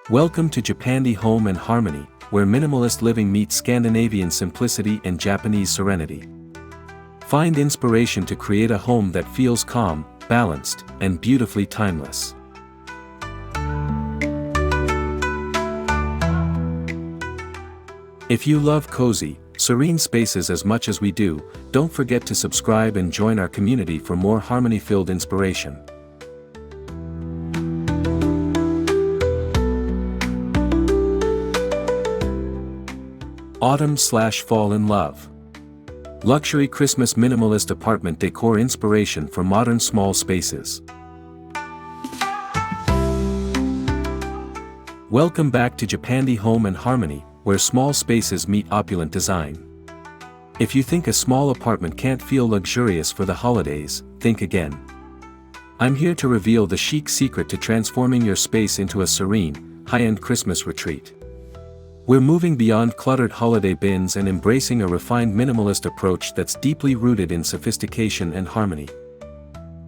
Welcome to Japandi Home and Harmony, where minimalist living meets Scandinavian simplicity and Japanese serenity. Find inspiration to create a home that feels calm, balanced, and beautifully timeless. If you love cozy, serene spaces as much as we do, don't forget to subscribe and join our community for more harmony-filled inspiration. Autumn/fall in love. Luxury Christmas minimalist apartment decor inspiration for modern small spaces. Welcome back to Japandi Home and Harmony, where small spaces meet opulent design. If you think a small apartment can't feel luxurious for the holidays, think again. I'm here to reveal the chic secret to transforming your space into a serene, high-end Christmas retreat. We're moving beyond cluttered holiday bins and embracing a refined minimalist approach that's deeply rooted in sophistication and harmony.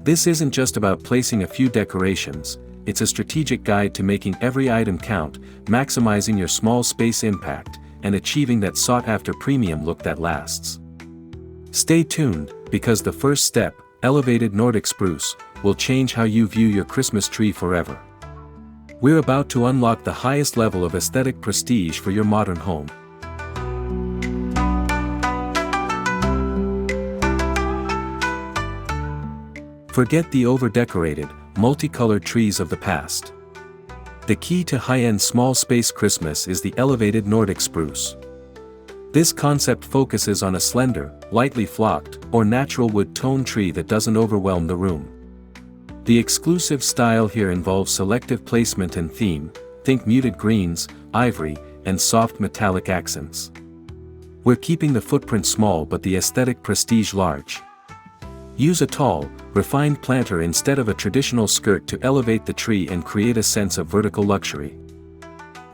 This isn't just about placing a few decorations, it's a strategic guide to making every item count, maximizing your small space impact, and achieving that sought-after premium look that lasts. Stay tuned, because the first step, elevated Nordic spruce, will change how you view your Christmas tree forever. We're about to unlock the highest level of aesthetic prestige for your modern home. Forget the over-decorated, multicolored trees of the past. The key to high-end small space Christmas is the elevated Nordic spruce. This concept focuses on a slender, lightly flocked, or natural wood tone tree that doesn't overwhelm the room. The exclusive style here involves selective placement and theme, think muted greens, ivory, and soft metallic accents. We're keeping the footprint small but the aesthetic prestige large. Use a tall, refined planter instead of a traditional skirt to elevate the tree and create a sense of vertical luxury.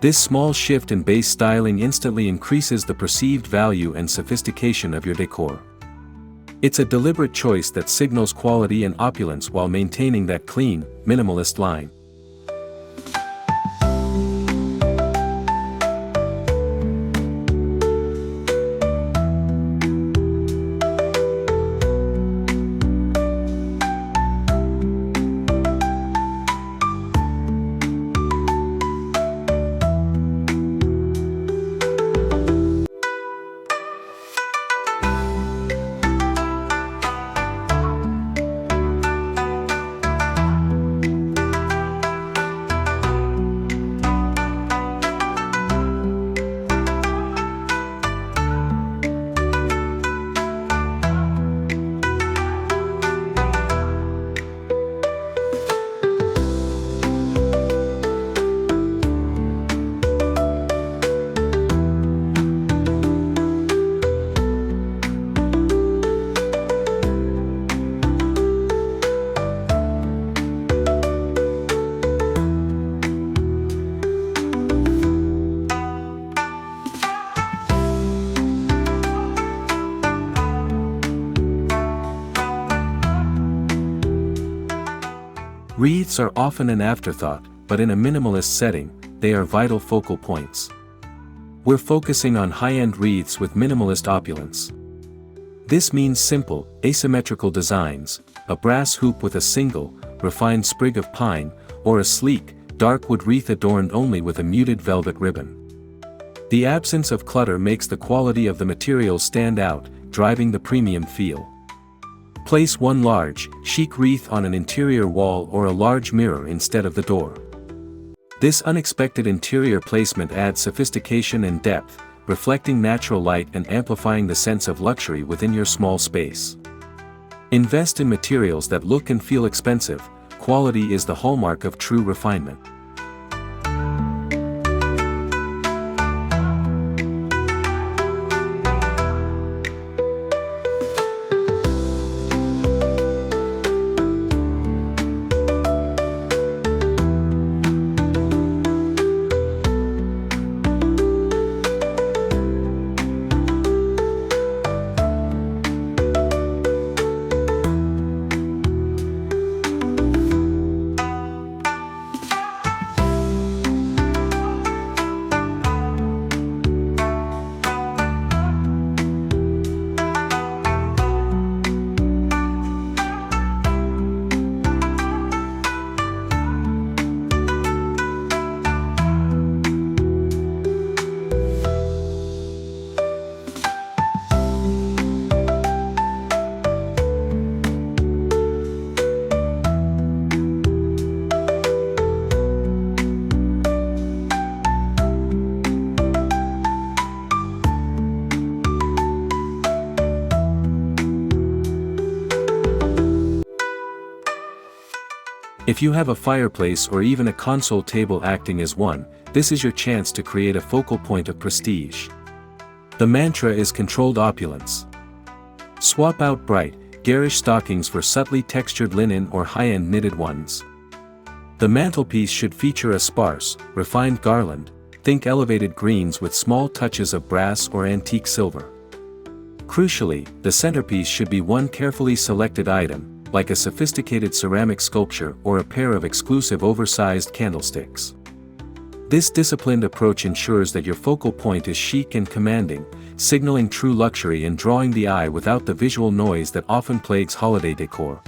This small shift in base styling instantly increases the perceived value and sophistication of your decor. It's a deliberate choice that signals quality and opulence while maintaining that clean, minimalist line. Wreaths are often an afterthought, but in a minimalist setting, they are vital focal points. We're focusing on high-end wreaths with minimalist opulence. This means simple, asymmetrical designs, a brass hoop with a single, refined sprig of pine, or a sleek, dark wood wreath adorned only with a muted velvet ribbon. The absence of clutter makes the quality of the material stand out, driving the premium feel. Place one large, chic wreath on an interior wall or a large mirror instead of the door. This unexpected interior placement adds sophistication and depth, reflecting natural light and amplifying the sense of luxury within your small space. Invest in materials that look and feel expensive. Quality is the hallmark of true refinement. If you have a fireplace or even a console table acting as one, this is your chance to create a focal point of prestige. The mantra is controlled opulence. Swap out bright, garish stockings for subtly textured linen or high-end knitted ones. The mantelpiece should feature a sparse, refined garland. Think elevated greens with small touches of brass or antique silver. Crucially, the centerpiece should be one carefully selected item, like a sophisticated ceramic sculpture or a pair of exclusive oversized candlesticks. This disciplined approach ensures that your focal point is chic and commanding, signaling true luxury and drawing the eye without the visual noise that often plagues holiday decor.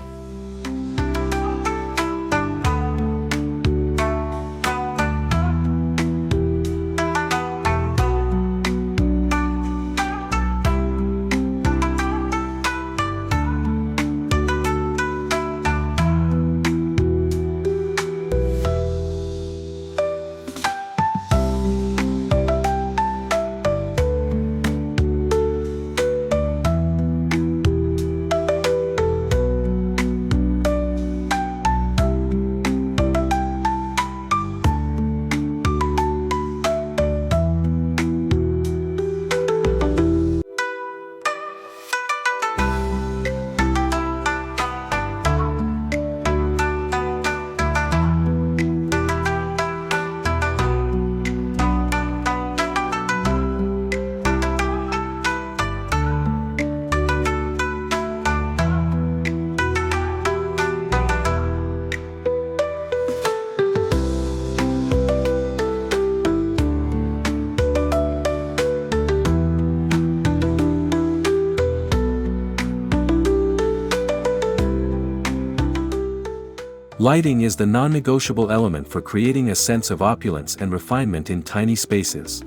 Lighting is the non-negotiable element for creating a sense of opulence and refinement in tiny spaces.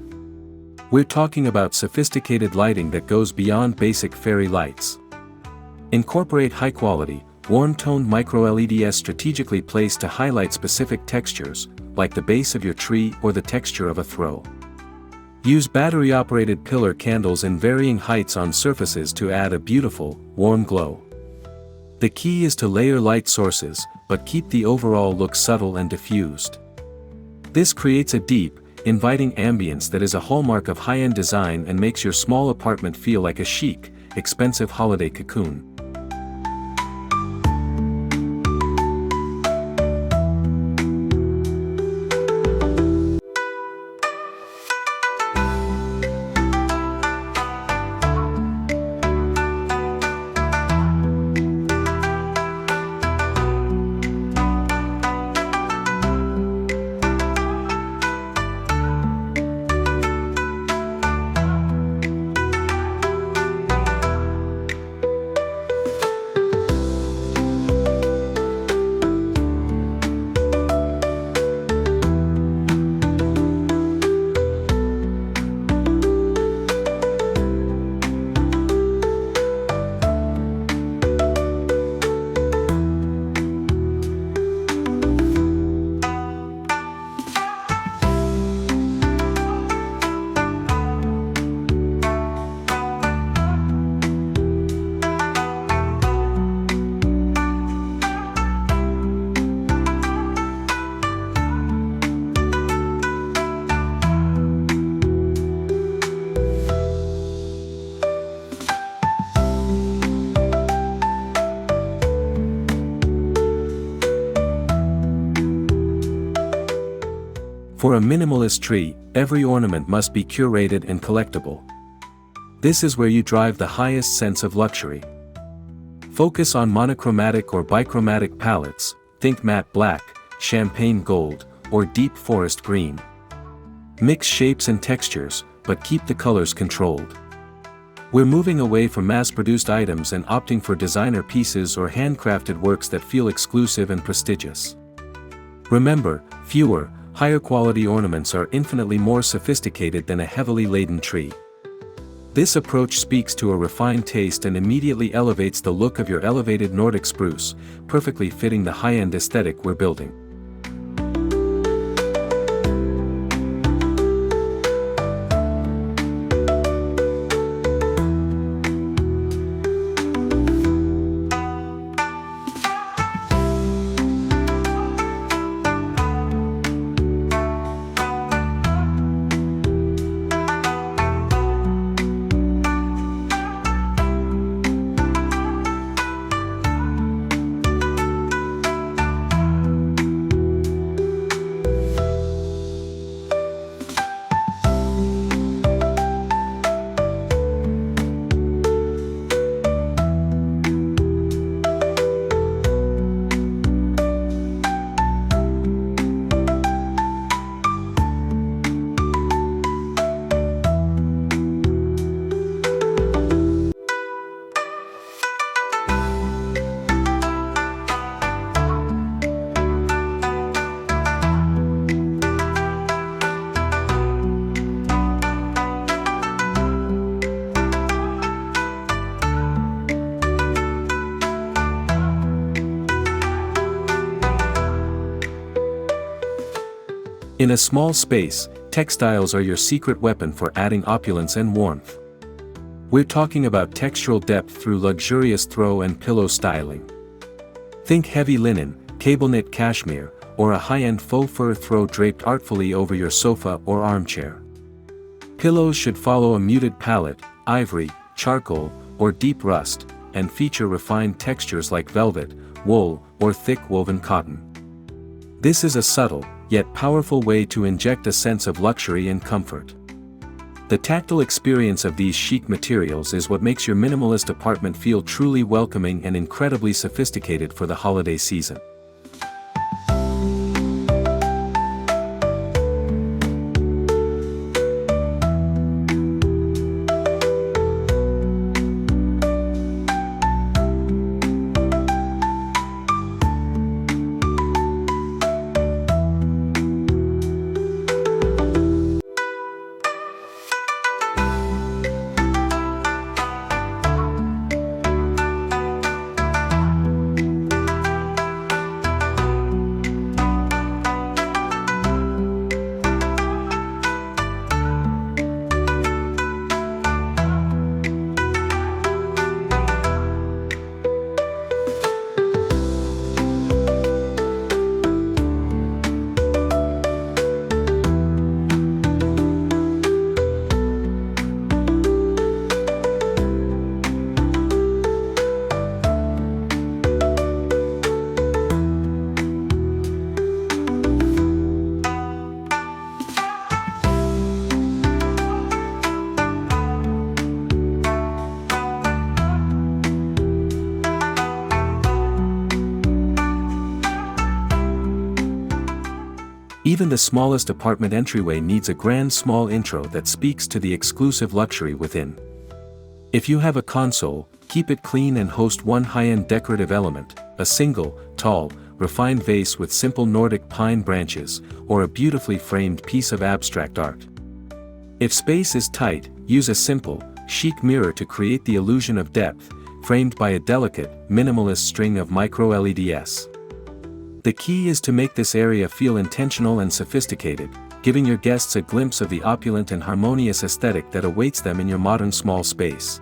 We're talking about sophisticated lighting that goes beyond basic fairy lights. Incorporate high-quality, warm-toned micro-LEDs strategically placed to highlight specific textures, like the base of your tree or the texture of a throw. Use battery-operated pillar candles in varying heights on surfaces to add a beautiful, warm glow. The key is to layer light sources, but keep the overall look subtle and diffused. This creates a deep, inviting ambience that is a hallmark of high-end design and makes your small apartment feel like a chic, expensive holiday cocoon. For a minimalist tree, every ornament must be curated and collectible. This is where you drive the highest sense of luxury. Focus on monochromatic or bichromatic palettes, think matte black, champagne gold, or deep forest green. Mix shapes and textures, but keep the colors controlled. We're moving away from mass-produced items and opting for designer pieces or handcrafted works that feel exclusive and prestigious. Remember, fewer, higher quality ornaments are infinitely more sophisticated than a heavily laden tree. This approach speaks to a refined taste and immediately elevates the look of your elevated Nordic spruce, perfectly fitting the high-end aesthetic we're building. In a small space, textiles are your secret weapon for adding opulence and warmth. We're talking about textural depth through luxurious throw and pillow styling. Think heavy linen, cable knit cashmere, or a high-end faux fur throw draped artfully over your sofa or armchair. Pillows should follow a muted palette, ivory, charcoal, or deep rust, and feature refined textures like velvet, wool, or thick woven cotton. This is a subtle, yet powerful way to inject a sense of luxury and comfort. The tactile experience of these chic materials is what makes your minimalist apartment feel truly welcoming and incredibly sophisticated for the holiday season. Even the smallest apartment entryway needs a grand small intro that speaks to the exclusive luxury within. If you have a console, keep it clean and host one high-end decorative element, a single, tall, refined vase with simple Nordic pine branches, or a beautifully framed piece of abstract art. If space is tight, use a simple, chic mirror to create the illusion of depth, framed by a delicate, minimalist string of micro LEDs. The key is to make this area feel intentional and sophisticated, giving your guests a glimpse of the opulent and harmonious aesthetic that awaits them in your modern small space.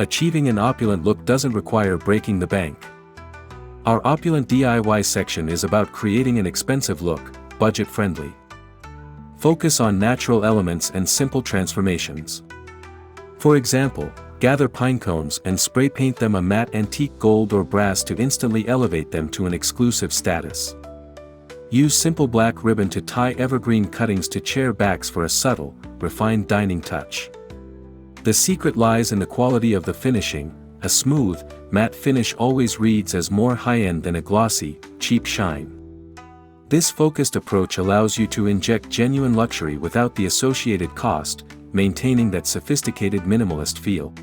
Achieving an opulent look doesn't require breaking the bank. Our opulent DIY section is about creating an expensive look, budget-friendly. Focus on natural elements and simple transformations. For example, gather pine cones and spray paint them a matte antique gold or brass to instantly elevate them to an exclusive status. Use simple black ribbon to tie evergreen cuttings to chair backs for a subtle, refined dining touch. The secret lies in the quality of the finishing. A smooth, matte finish always reads as more high-end than a glossy, cheap shine. This focused approach allows you to inject genuine luxury without the associated cost, maintaining that sophisticated minimalist feel.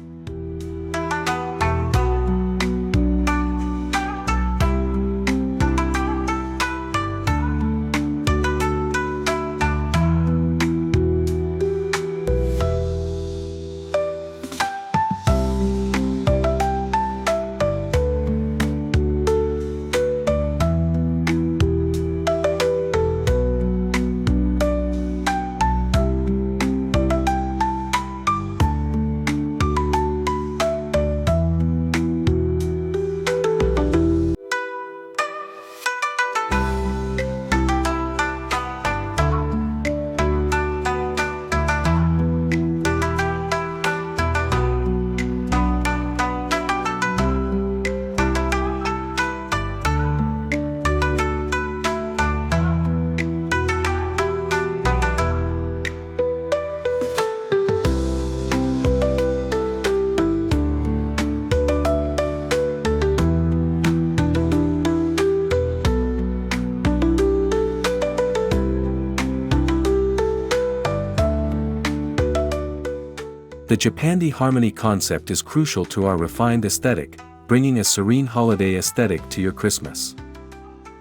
The Japandi harmony concept is crucial to our refined aesthetic, bringing a serene holiday aesthetic to your Christmas.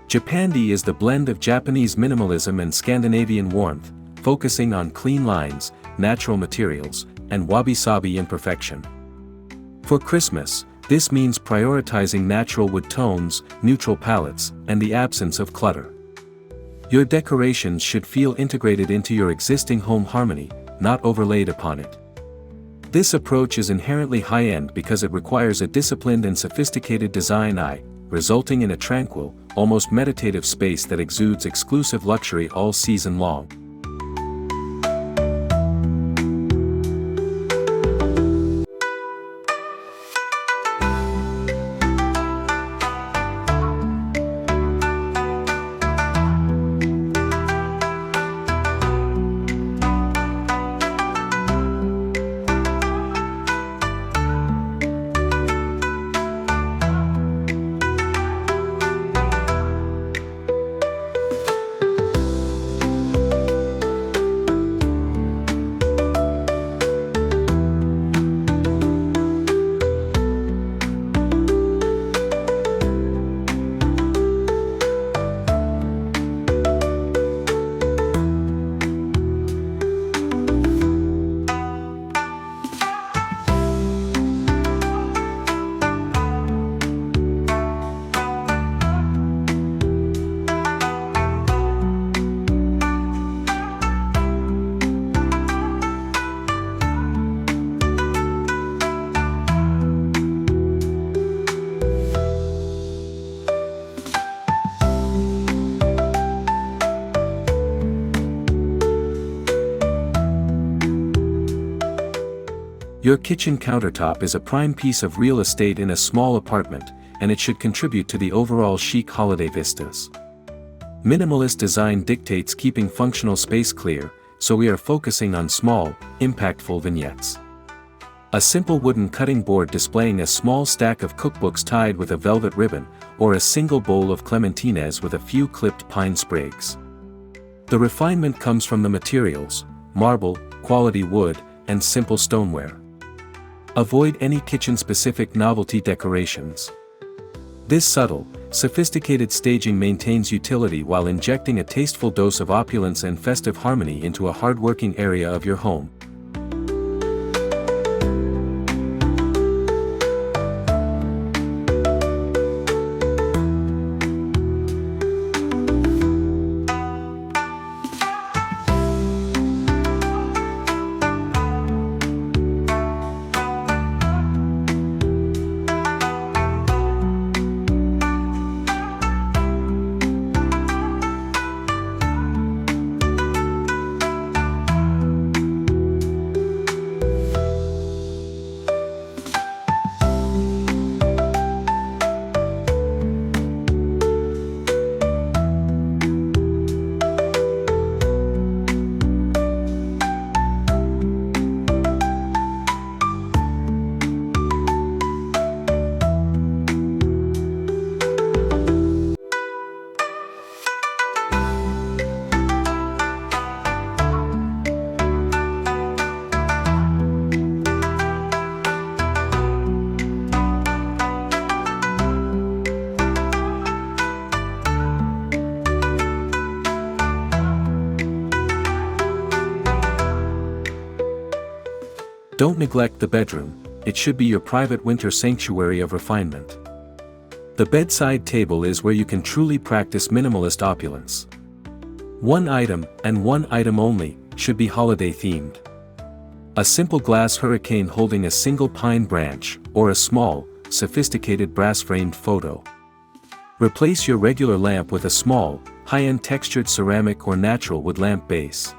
Japandi is the blend of Japanese minimalism and Scandinavian warmth, focusing on clean lines, natural materials, and wabi-sabi imperfection. For Christmas, this means prioritizing natural wood tones, neutral palettes, and the absence of clutter. Your decorations should feel integrated into your existing home harmony, not overlaid upon it. This approach is inherently high-end because it requires a disciplined and sophisticated design eye, resulting in a tranquil, almost meditative space that exudes exclusive luxury all season long. Your kitchen countertop is a prime piece of real estate in a small apartment, and it should contribute to the overall chic holiday vistas. Minimalist design dictates keeping functional space clear, so we are focusing on small, impactful vignettes. A simple wooden cutting board displaying a small stack of cookbooks tied with a velvet ribbon, or a single bowl of clementines with a few clipped pine sprigs. The refinement comes from the materials: marble, quality wood, and simple stoneware. Avoid any kitchen-specific novelty decorations. This subtle, sophisticated staging maintains utility while injecting a tasteful dose of opulence and festive harmony into a hard-working area of your home. Don't neglect the bedroom, it should be your private winter sanctuary of refinement. The bedside table is where you can truly practice minimalist opulence. One item, and one item only, should be holiday themed. A simple glass hurricane holding a single pine branch, or a small, sophisticated brass-framed photo. Replace your regular lamp with a small, high-end textured ceramic or natural wood lamp base.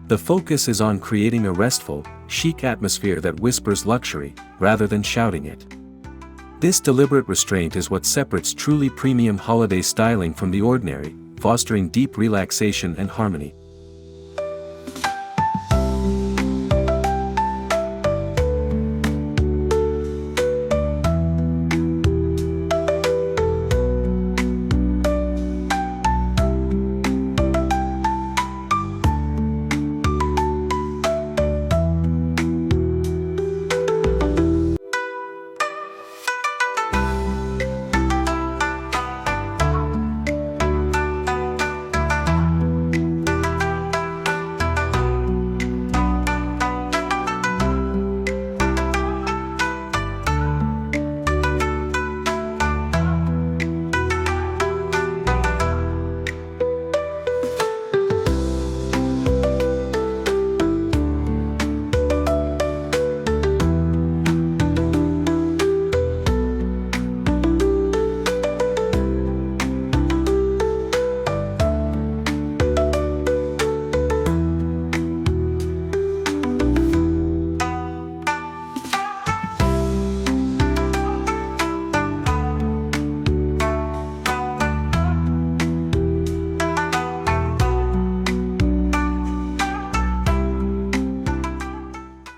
The focus is on creating a restful, chic atmosphere that whispers luxury, rather than shouting it. This deliberate restraint is what separates truly premium holiday styling from the ordinary, fostering deep relaxation and harmony.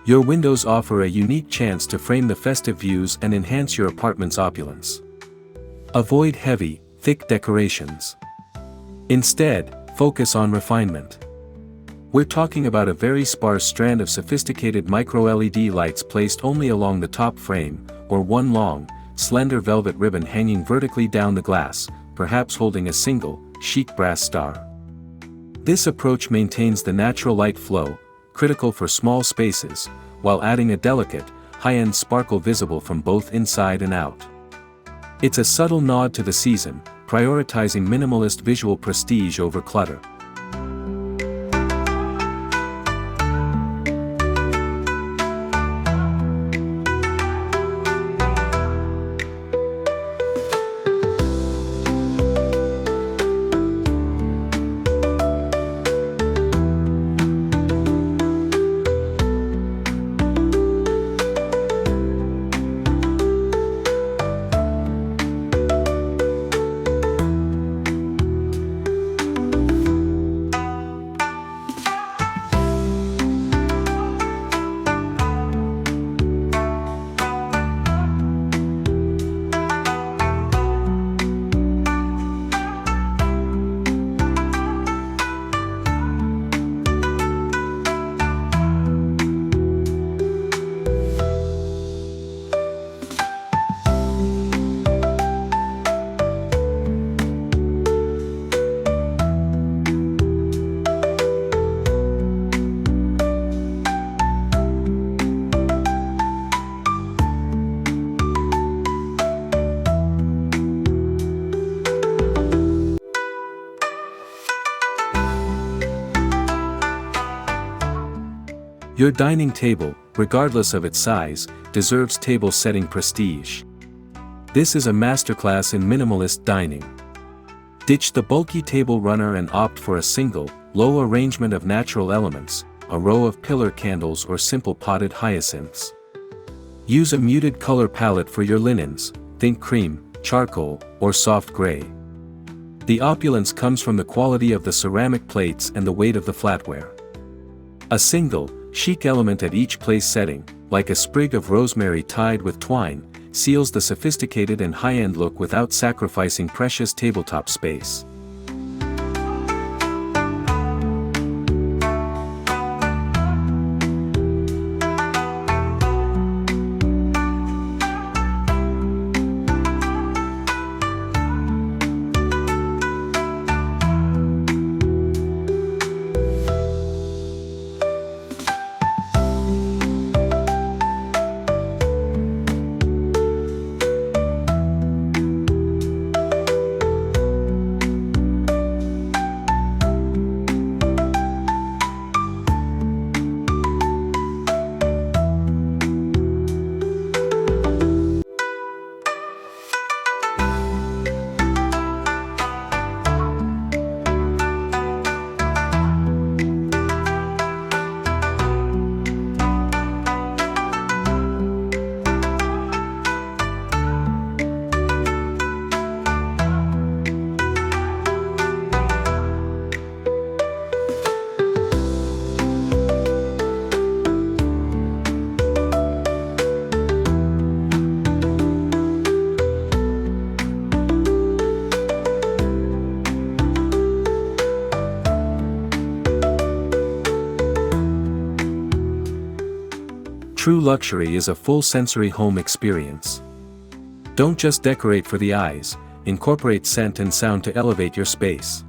Your windows offer a unique chance to frame the festive views and enhance your apartment's opulence. Avoid heavy, thick decorations. Instead, focus on refinement. We're talking about a very sparse strand of sophisticated micro-LED lights placed only along the top frame, or one long, slender velvet ribbon hanging vertically down the glass, perhaps holding a single, chic brass star. This approach maintains the natural light flow, critical for small spaces, while adding a delicate, high-end sparkle visible from both inside and out. It's a subtle nod to the season, prioritizing minimalist visual prestige over clutter. Your dining table, regardless of its size, deserves table-setting prestige. This is a masterclass in minimalist dining. Ditch the bulky table runner and opt for a single, low arrangement of natural elements, a row of pillar candles or simple potted hyacinths. Use a muted color palette for your linens, think cream, charcoal, or soft gray. The opulence comes from the quality of the ceramic plates and the weight of the flatware. A single, chic element at each place setting, like a sprig of rosemary tied with twine, seals the sophisticated and high-end look without sacrificing precious tabletop space. True luxury is a full sensory home experience. Don't just decorate for the eyes, incorporate scent and sound to elevate your space.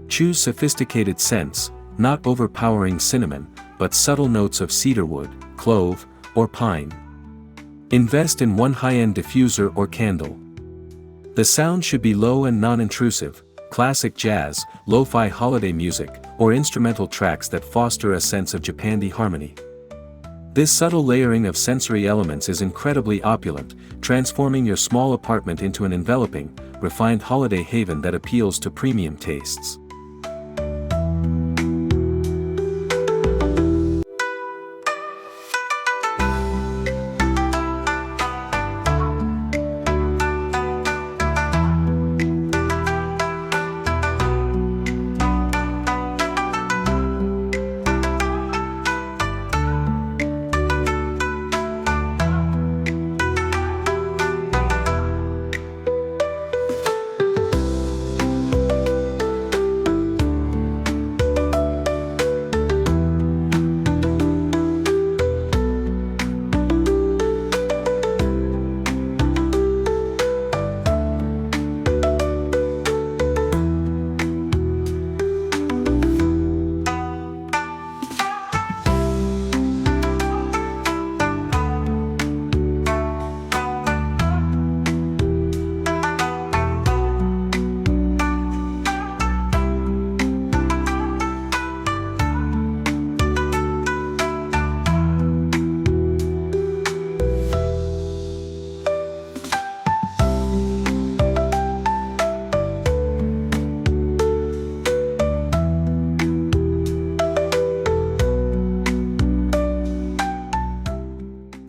Choose sophisticated scents, not overpowering cinnamon, but subtle notes of cedarwood, clove, or pine. Invest in one high-end diffuser or candle. The sound should be low and non-intrusive, classic jazz, lo-fi holiday music, or instrumental tracks that foster a sense of Japandi harmony. This subtle layering of sensory elements is incredibly opulent, transforming your small apartment into an enveloping, refined holiday haven that appeals to premium tastes.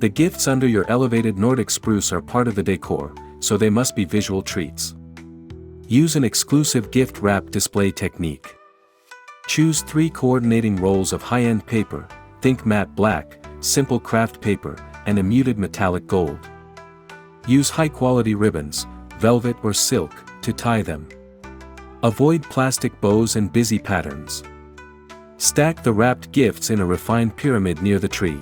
The gifts under your elevated Nordic spruce are part of the decor, so they must be visual treats. Use an exclusive gift wrap display technique. Choose 3 coordinating rolls of high-end paper, think matte black, simple craft paper, and a muted metallic gold. Use high-quality ribbons, velvet or silk, to tie them. Avoid plastic bows and busy patterns. Stack the wrapped gifts in a refined pyramid near the tree.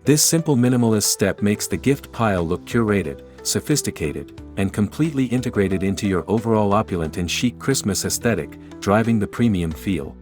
This simple minimalist step makes the gift pile look curated, sophisticated, and completely integrated into your overall opulent and chic Christmas aesthetic, driving the premium feel.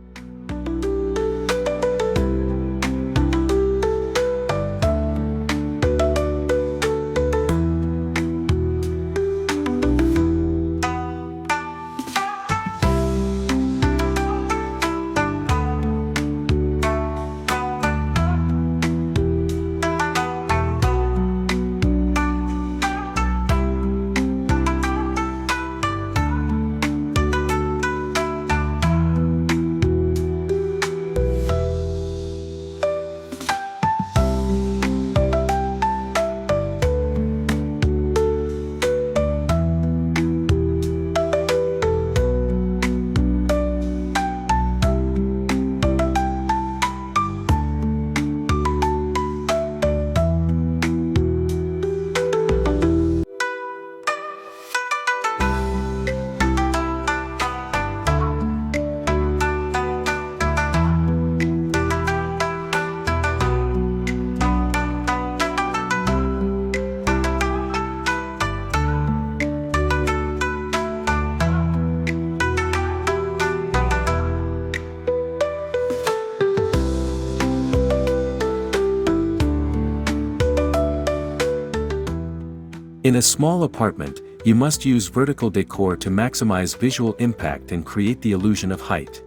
In a small apartment, you must use vertical decor to maximize visual impact and create the illusion of height.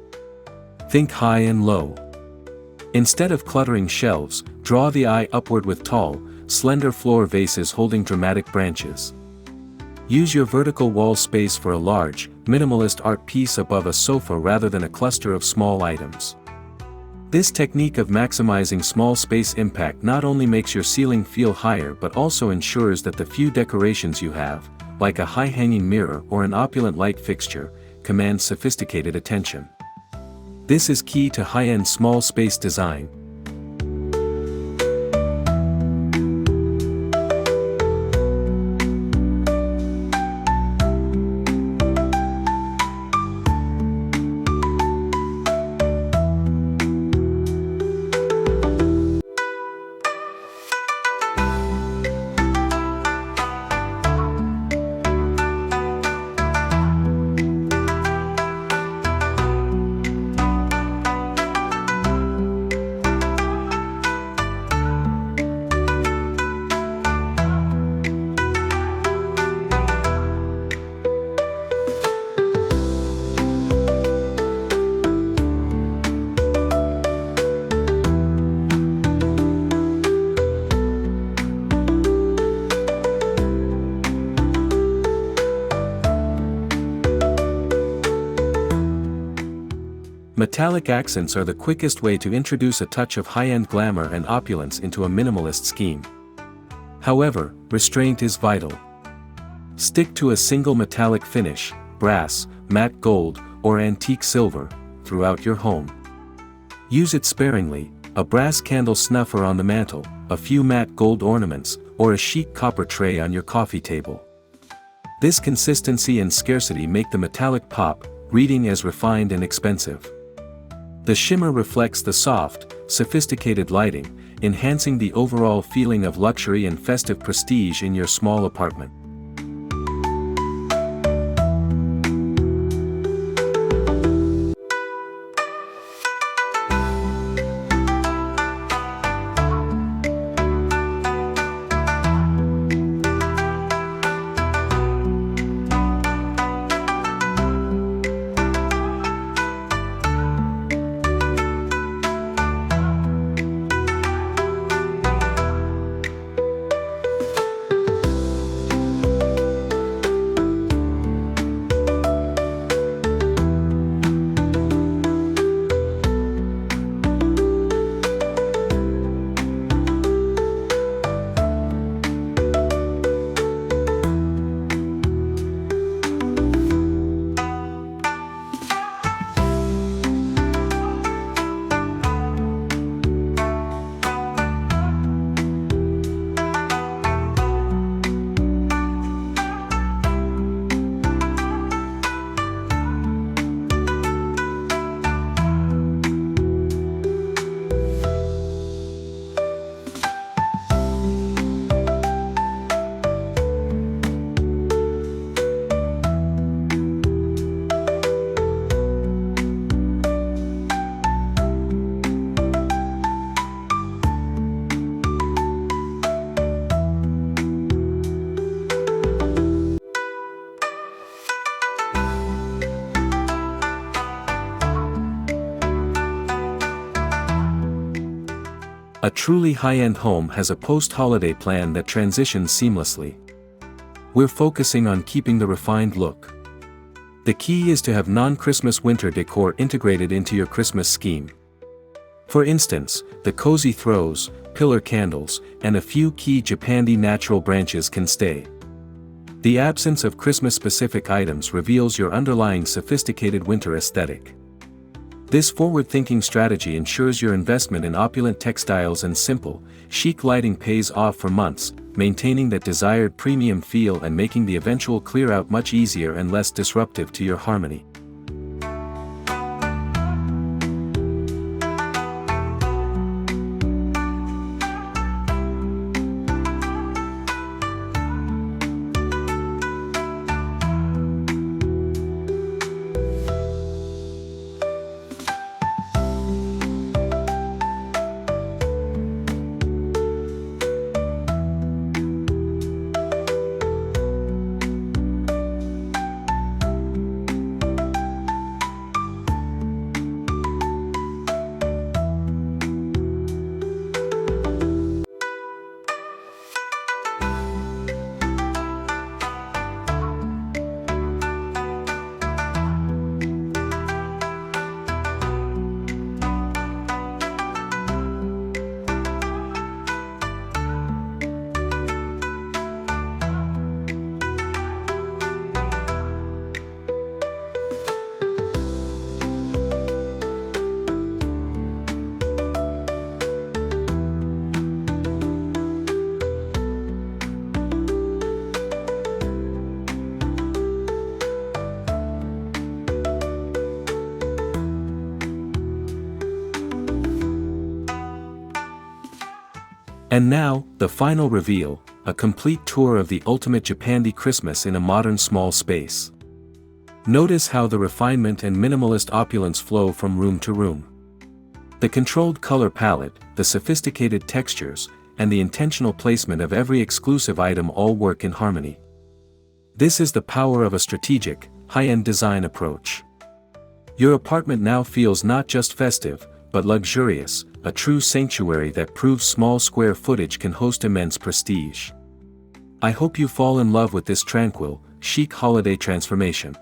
Think high and low. Instead of cluttering shelves, draw the eye upward with tall, slender floor vases holding dramatic branches. Use your vertical wall space for a large, minimalist art piece above a sofa rather than a cluster of small items. This technique of maximizing small space impact not only makes your ceiling feel higher but also ensures that the few decorations you have, like a high-hanging mirror or an opulent light fixture, command sophisticated attention. This is key to high-end small space design. Metallic accents are the quickest way to introduce a touch of high-end glamour and opulence into a minimalist scheme. However, restraint is vital. Stick to a single metallic finish, brass, matte gold, or antique silver, throughout your home. Use it sparingly, a brass candle snuffer on the mantle, a few matte gold ornaments, or a chic copper tray on your coffee table. This consistency and scarcity make the metallic pop, reading as refined and expensive. The shimmer reflects the soft, sophisticated lighting, enhancing the overall feeling of luxury and festive prestige in your small apartment. A truly high-end home has a post-holiday plan that transitions seamlessly. We're focusing on keeping the refined look. The key is to have non-Christmas winter decor integrated into your Christmas scheme. For instance, the cozy throws, pillar candles, and a few key Japandi natural branches can stay. The absence of Christmas-specific items reveals your underlying sophisticated winter aesthetic. This forward-thinking strategy ensures your investment in opulent textiles and simple, chic lighting pays off for months, maintaining that desired premium feel and making the eventual clear-out much easier and less disruptive to your harmony. And now, the final reveal, a complete tour of the ultimate Japandi Christmas in a modern small space. Notice how the refinement and minimalist opulence flow from room to room. The controlled color palette, the sophisticated textures, and the intentional placement of every exclusive item all work in harmony. This is the power of a strategic, high-end design approach. Your apartment now feels not just festive, but luxurious, a true sanctuary that proves small square footage can host immense prestige. I hope you fall in love with this tranquil, chic holiday transformation.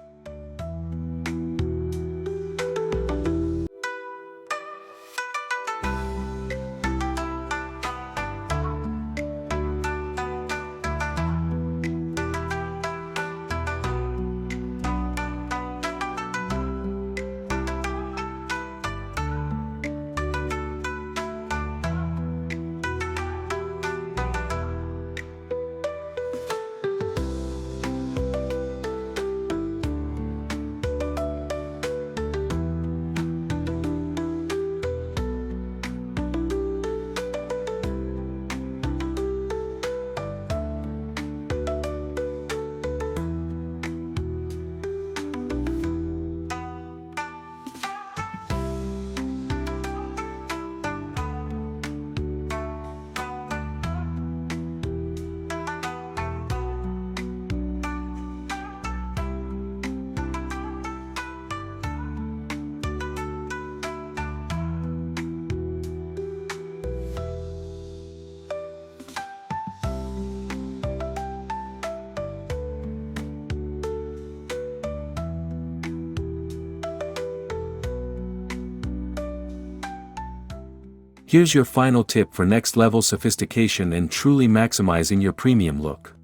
Here's your final tip for next-level sophistication and truly maximizing your premium look.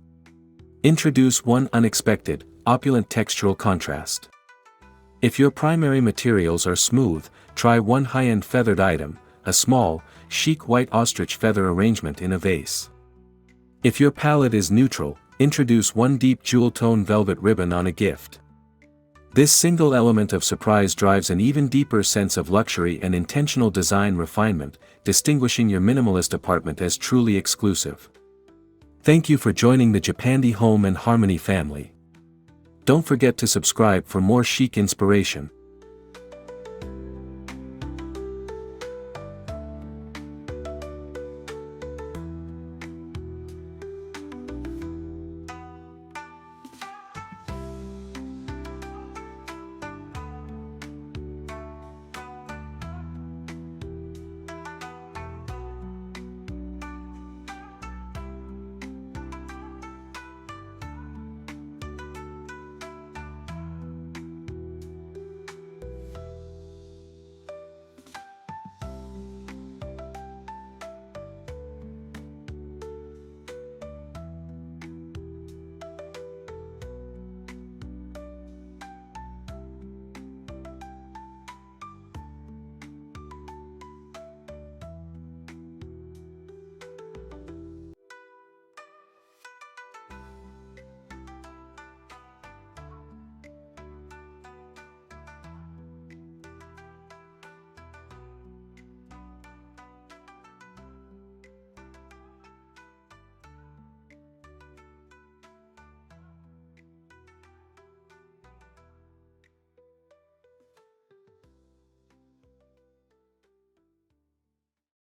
Introduce one unexpected, opulent textural contrast. If your primary materials are smooth, try one high-end feathered item, a small, chic white ostrich feather arrangement in a vase. If your palette is neutral, introduce one deep jewel-tone velvet ribbon on a gift. This single element of surprise drives an even deeper sense of luxury and intentional design refinement, distinguishing your minimalist apartment as truly exclusive. Thank you for joining the Japandi Home and Harmony family. Don't forget to subscribe for more chic inspiration.